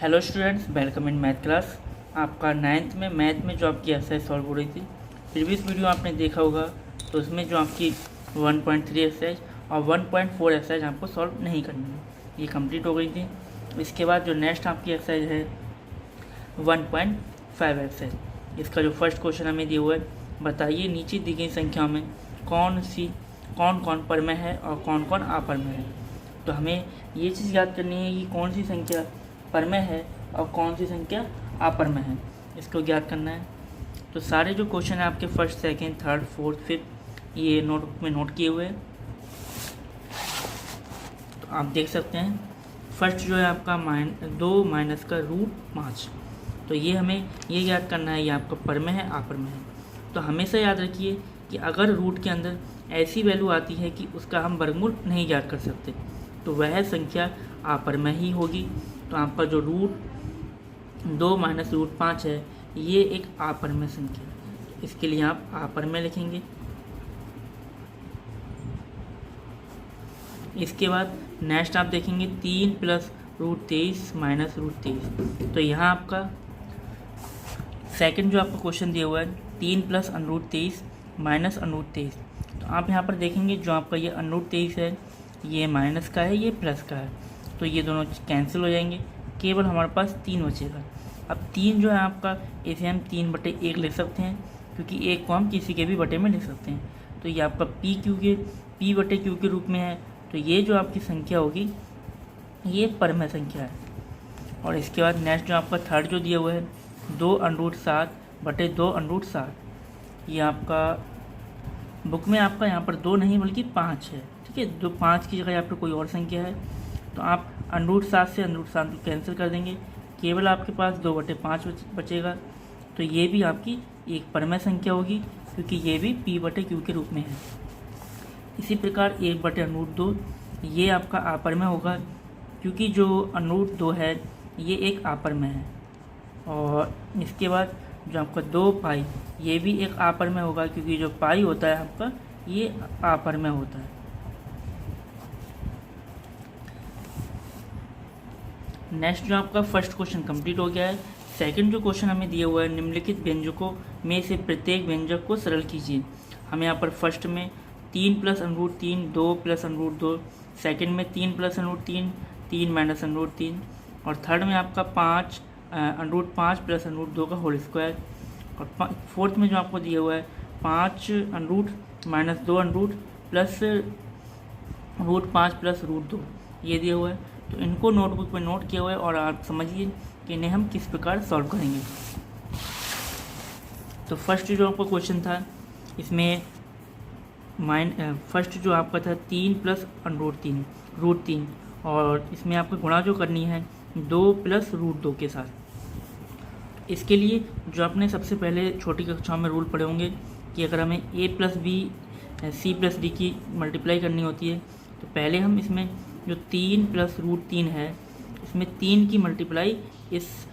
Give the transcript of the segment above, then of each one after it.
Hello students, welcome in math class. आपका 9th में math में जो आपकी एक्सरसाइज सॉल्व हो रही थी, प्रीवियस वीडियो आपने देखा होगा, तो उसमें जो आपकी 1.3 एक्सरसाइज और 1.4 एक्सरसाइज आपको सॉल्व नहीं करनी है, ये कंप्लीट हो गई थी। इसके बाद जो नेक्स्ट आपकी एक्सरसाइज है 1.5 एक्सरसाइज। इसका जो फर्स्ट क्वेश्चन हमें दिया हुआ है, बताइए नीचे दी गई संख्याओं में कौन कौन परमेय है और कौन कौन अपरमेय है। तो हमें ये चीज़ याद करनी है कि कौन सी संख्या परमेय है और कौन सी संख्या अपरमेय है, इसको ज्ञात करना है। तो सारे जो क्वेश्चन है आपके first, second, third, fourth, fifth, ये नोटबुक में नोट किए हुए हैं, तो आप देख सकते हैं। फर्स्ट जो है आपका 2 माइनस का रूट 5, तो ये हमें ये याद करना है, ये आपका परमेय है अपरमेय है। तो हमेशा याद रखिए कि अगर रूट के अंदर ऐसी वैल्यू आती है कि उसका हम वर्गमूल नहीं ज्ञात कर सकते, तो वह संख्या अपरमेय ही होगी। तो आपका जो रूट 2 माइनस रूट 5 है, ये एक अपरमेय संख्या है, इसके लिए आप अपरमेय लिखेंगे। इसके बाद नेक्स्ट आप देखेंगे 3 प्लस रूट 23 माइनस रूट 23। तो यहाँ आपका सेकंड जो आपका क्वेश्चन दिया हुआ है 3 प्लस अनरूट 23 माइनस अनरूट 23। तो आप यहाँ पर देखेंगे जो आपका ये अनरूट 23 है, ये माइनस का है, ये प्लस का है, तो ये दोनों कैंसिल हो जाएंगे, केवल हमारे पास 3 बचेगा। अब 3 जो है आपका, इसे हम 3/1 लिख सकते हैं, क्योंकि 1 को हम किसी के भी बटे में लिख सकते हैं। तो ये आपका P/Q के रूप में है, तो ये जो आपकी संख्या होगी ये परमेय संख्या है। और इसके बाद नेक्स्ट जो आपका थर्ड जो दिया हुआ है 2√7/2√7, ये आपका बुक में आपका यहाँ पर 2 नहीं बल्कि 5 है, ठीक है। 5 की जगह यहाँ पर कोई और संख्या है, तो आप √7 से √7 कैंसिल कर देंगे, केवल आपके पास 2/5 बचेगा। तो ये भी आपकी एक परमेय संख्या होगी, क्योंकि ये भी P/Q के रूप में है। इसी प्रकार 1/√2 ये आपका अपरमेय होगा, क्योंकि जो √2 है ये एक अपरमेय है। और इसके बाद जो आपका 2π, ये भी एक अपरमेय होगा, क्योंकि जो पाई होता है आपका ये अपरमेय होता है। नेक्स्ट जो आपका फर्स्ट क्वेश्चन कंप्लीट हो गया है। सेकंड जो क्वेश्चन हमें दिया हुआ है, निम्नलिखित व्यंजकों में से प्रत्येक व्यंजक को सरल कीजिए। हमें यहाँ पर फर्स्ट में 3 plus under root 3, 2 plus under root 2, second में 3 प्लस अनरूट 3, 3 माइनस अनरूट 3, और थर्ड में आपका 5 अनरूट 5 प्लस अनरूट 2 का होल स्क्वायर, और फोर्थ में जो आपको दिया हुआ है 5 under root minus 2 under root plus root 5 plus root 2, ये दिया हुआ है। तो इनको नोटबुक में नोट किया हुआ है, और आप समझिए कि इन्हें हम किस प्रकार सॉल्व करेंगे। तो फर्स्ट जो आपका क्वेश्चन था, इसमें फर्स्ट जो आपका था 3 प्लस रूट 3, और इसमें आपको गुणा जो करनी है 2 प्लस रूट 2 के साथ। इसके लिए जो आपने सबसे पहले छोटी कक्षाओं में रूल पढ़े होंगे कि अगर हमें a plus B C plus D की मल्टीप्लाई करनी होती है, तो पहले हम इसमें जो 3 प्लस रूट 3 है, इसमें 3 की मल्टीप्लाई इस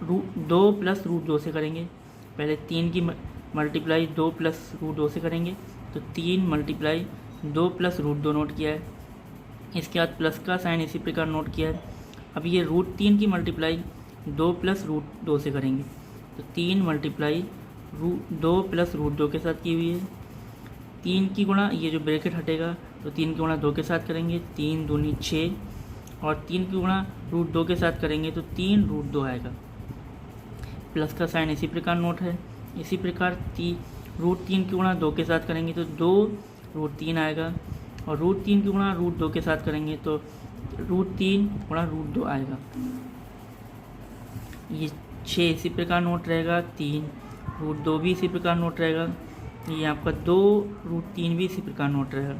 2 प्लस रूट 2 से करेंगे। पहले 3 की मल्टीप्लाई 2 प्लस रूट 2 से करेंगे, तो 3 मल्टीप्लाई 2 प्लस रूट 2 नोट किया है। इसके बाद प्लस का साइन इसी प्रकार नोट किया है। अब ये रूट 3 की मल्टीप्लाई 2 प्लस रूट 2 से करेंगे, तो 3 मल्टीप्लाई 2 प्लस रूट 2 के साथ की हुई है। 3 की गुणा, ये जो ब्रैकेट हटेगा, तो 3 की गुणा 2 के साथ करेंगे, 3 दूनी 6, और 3 की गुणा रूट 2 के साथ करेंगे तो 3 रूट 2 आएगा। प्लस का साइन इसी प्रकार नोट है। इसी प्रकार रूट 3 की गुणा 2 के साथ करेंगे तो 2 रूट 3 आएगा, और रूट 3 की गुणा रूट 2 के साथ करेंगे तो रूट 3 गुणा रूट 2 आएगा। ये 6 इसी प्रकार नोट रहेगा, 3 रूट 2 भी इसी प्रकार नोट रहेगा, ये आपका 2 रूट 3 भी इसी प्रकार नोट रहेगा।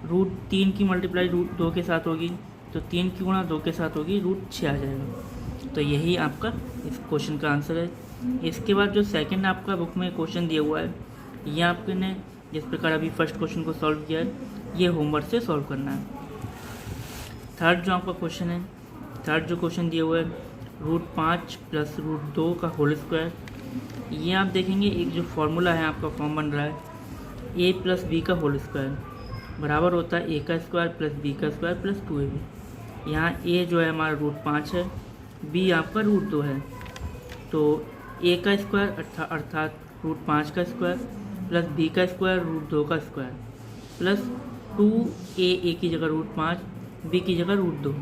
रूट 3 की मल्टीप्लाई रूट 2 के साथ होगी, तो 3 की गुणा 2 के साथ होगी, रूट 6 आ जाएगा। तो यही आपका इस क्वेश्चन का आंसर है। इसके बाद जो सेकंड आपका बुक में क्वेश्चन दिया हुआ है, ये आपने जिस प्रकार अभी फर्स्ट क्वेश्चन को सॉल्व किया है, ये होमवर्क से सॉल्व करना है। थर्ड जो आपका क्वेश्चन है, थर्ड जो क्वेश्चन दिया हुआ है रूट 5 प्लस रूट 2 का होल स्क्वायर, ये आप देखेंगे एक जो फॉर्मूला है आपका फॉर्म बन रहा है, a प्लस बी का होल स्क्वायर बराबर होता है a का स्क्वायर प्लस b का स्क्वायर प्लस 2ab। यहाँ a जो है हमारा रूट 5 है, बी आपका रूट 2 है। तो ए का स्क्वायर अर्थात रूट 5 का स्क्वायर प्लस बी का स्क्वायर रूट 2 का स्क्वायर प्लस 2a की जगह रूट 5, बी की जगह रूट 2।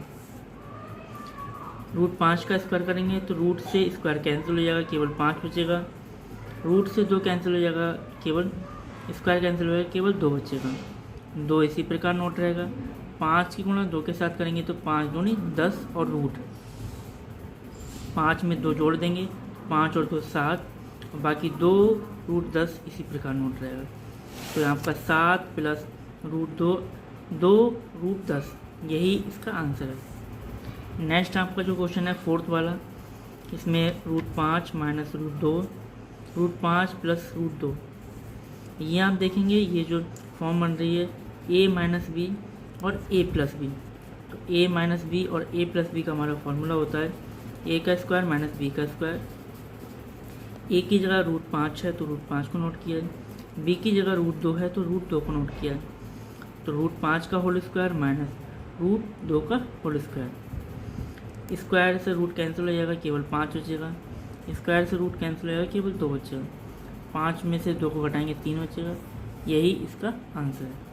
रूट 5 का स्क्वायर करेंगे तो रूट से स्क्वायर कैंसिल हो जाएगा, केवल 5 बचेगा। रूट से 2 कैंसिल हो जाएगा, केवल स्क्वायर कैंसिल हो जाएगा, केवल 2 बचेगा। 2 इसी प्रकार नोट रहेगा। 5 की गुणा 2 के साथ करेंगे तो 5 दूनी 10 और रूट 5 में 2 जोड़ देंगे, 5 और 2 7, और बाकी 2 रूट 10 इसी प्रकार नोट रहेगा। तो यहाँ पर 7 प्लस रूट 2 2 रूट 10, यही इसका आंसर है। नेक्स्ट आपका जो क्वेश्चन है फोर्थ वाला, इसमें root 5 minus root 2, root 5 plus root 2। ये आप देखेंगे ये जो फॉर्म बन रही है a माइनस बी और a प्लस बी। तो a माइनस बी और a प्लस बी का हमारा फॉर्मूला होता है a का स्क्वायर माइनस b का स्क्वायर। a की जगह रूट 5 है तो रूट 5 को नोट किया है, b की जगह रूट 2 है तो रूट 2 को नोट किया है। तो रूट 5 का होल स्क्वायर माइनस रूट 2 का होल स्क्वायर। स्क्वायर से रूट कैंसिल हो जाएगा, केवल 5 बचेगा। स्क्वायर से रूट कैंसिल हो जाएगा, केवल 2 बचेगा। 5 में से 2 को घटाएंगे 3 बचेगा। यही इसका आंसर है।